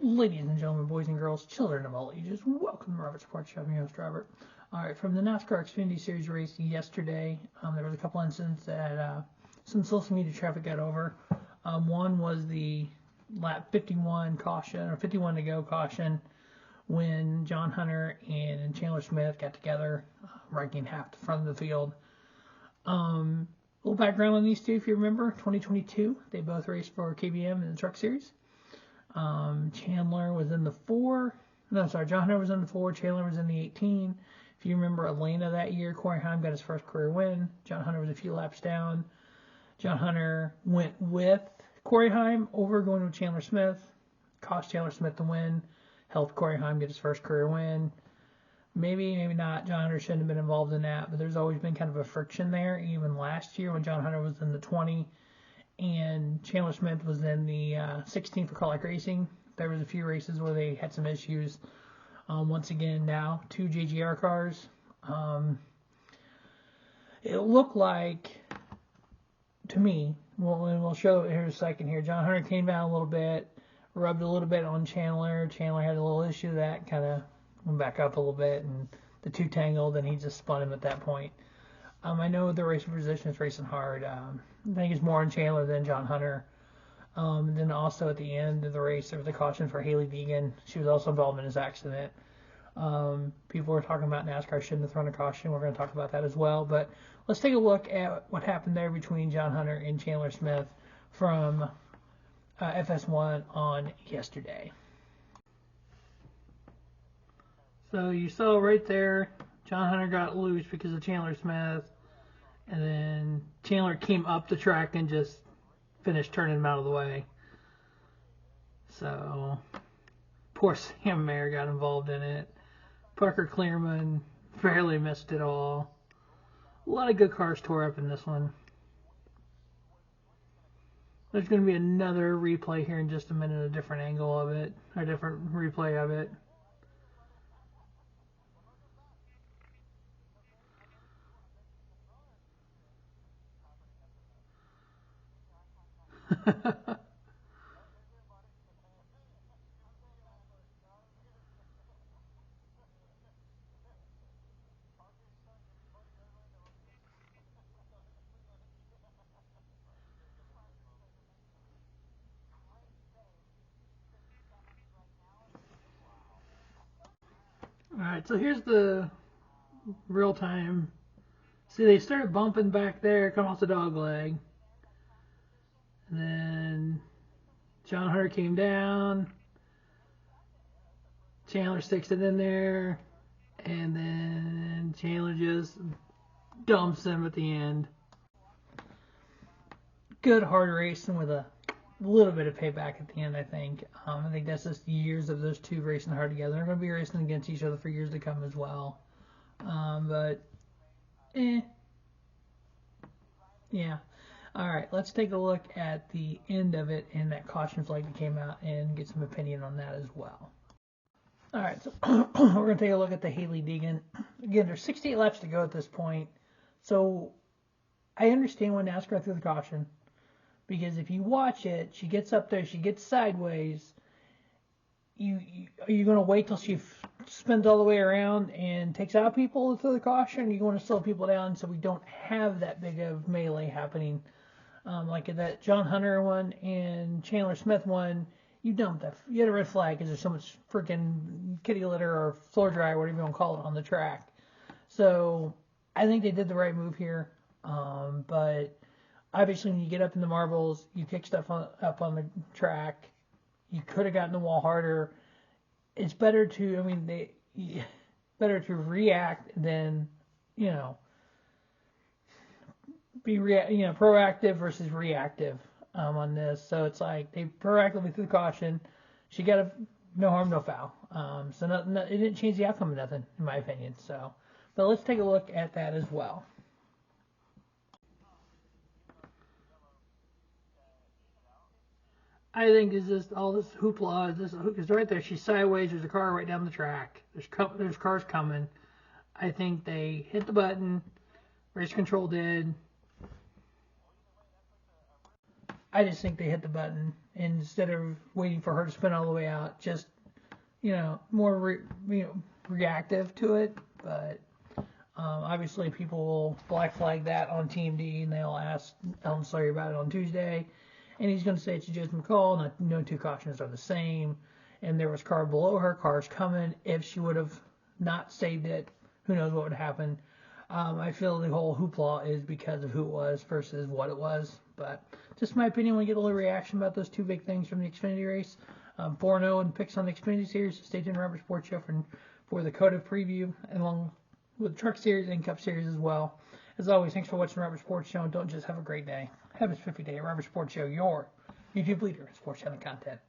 Ladies and gentlemen, boys and girls, children of all ages, welcome to Robert Sports Show. I'm your host, Robert. All right, from the NASCAR Xfinity Series race yesterday, there was a couple incidents that some social media traffic got over. One was the lap 51 caution, or 51 to go caution, when John Hunter and Chandler Smith got together, ranking half the front of the field. A little background on these two, if you remember, 2022, they both raced for KBM in the Truck Series. Chandler was in the 4. No, sorry, John Hunter was in the 4. Chandler was in the 18. If you remember Atlanta that year, Corey Heim got his first career win. John Hunter was a few laps down. John Hunter went with Corey Heim over going with Chandler Smith. Cost Chandler Smith the win. Helped Corey Heim get his first career win. Maybe not. John Hunter shouldn't have been involved in that, but there's always been kind of a friction there. Even last year when John Hunter was in the 20 and Chandler Smith was in the 16 for Cadillac Racing, there was a few races where they had some issues. Once again, now 2 JGR cars. It looked like, to me, we'll show it here in a second here, John Hunter came down a little bit, rubbed a little bit on Chandler. Chandler had a little issue with that, kind of went back up a little bit, and the two tangled, and he just spun him at that point. I know the racing position is racing hard. I think it's more on Chandler than John Hunter. Then also at the end of the race, there was a caution for Hailie Deegan. She was also involved in this accident. People were talking about NASCAR shouldn't have thrown a caution. We're going to talk about that as well. But let's take a look at what happened there between John Hunter and Chandler Smith from FS1 on yesterday. So you saw right there, John Hunter got loose because of Chandler Smith. And then Chandler came up the track and just finished turning him out of the way. So, poor Sam Mayer got involved in it. Parker Clearman barely missed it all. A lot of good cars tore up in this one. There's going to be another replay here in just a minute, a different angle of it, a different replay of it. Alright, so here's the real time. See, they started bumping back there, come off the dog leg. And then John Hunter came down. Chandler sticks it in there. And then Chandler just dumps him at the end. Good hard racing with a little bit of payback at the end, I think. I think that's just years of those two racing hard together. They're going to be racing against each other for years to come as well. Yeah. All right, let's take a look at the end of it and that caution flag that came out and get some opinion on that as well. All right, so we're going to take a look at the Hailie Deegan. Again, there's 68 laps to go at this point. So I understand when NASCAR threw the caution, because if you watch it, she gets up there, she gets sideways. Are you going to wait till she spins all the way around and takes out people through the caution? Or you want to slow people down so we don't have that big of melee happening? Like that John Hunter one and Chandler Smith one, you dumped that. You had a red flag because there's so much freaking kitty litter or floor dry, whatever you want to call it, on the track. So I think they did the right move here. But obviously when you get up in the marbles, you kick stuff up on the track. You could have gotten the wall harder. It's better to, better to react than, be proactive versus reactive on this. So it's like they proactively threw the caution. She got no harm, no foul. So it didn't change the outcome of nothing, in my opinion. So, but let's take a look at that as well. I think it's just all this hoopla. Because right there, she's sideways. There's a car right down the track. There's cars coming. I think they hit the button. Race control did. I just think they hit the button, and instead of waiting for her to spin all the way out, just, more reactive to it. But obviously people will black flag that on TMD, and they'll ask Ellen Sawyer about it on Tuesday, and he's going to say it's a judgment call, and no two cautions are the same, and there was car below her, cars coming. If she would have not saved it, who knows what would happen. I feel the whole hoopla is because of who it was versus what it was. But just my opinion, when we get a little reaction about those two big things from the Xfinity race. 4-0 in picks on the Xfinity Series. Stay tuned to Rubber Sports Show for the Coda preview, along with the Truck Series and Cup Series as well. As always, thanks for watching Rubber Sports Show, and don't just have a great day. Have a 50 day Rubber Sports Show, your YouTube leader in sports channel content.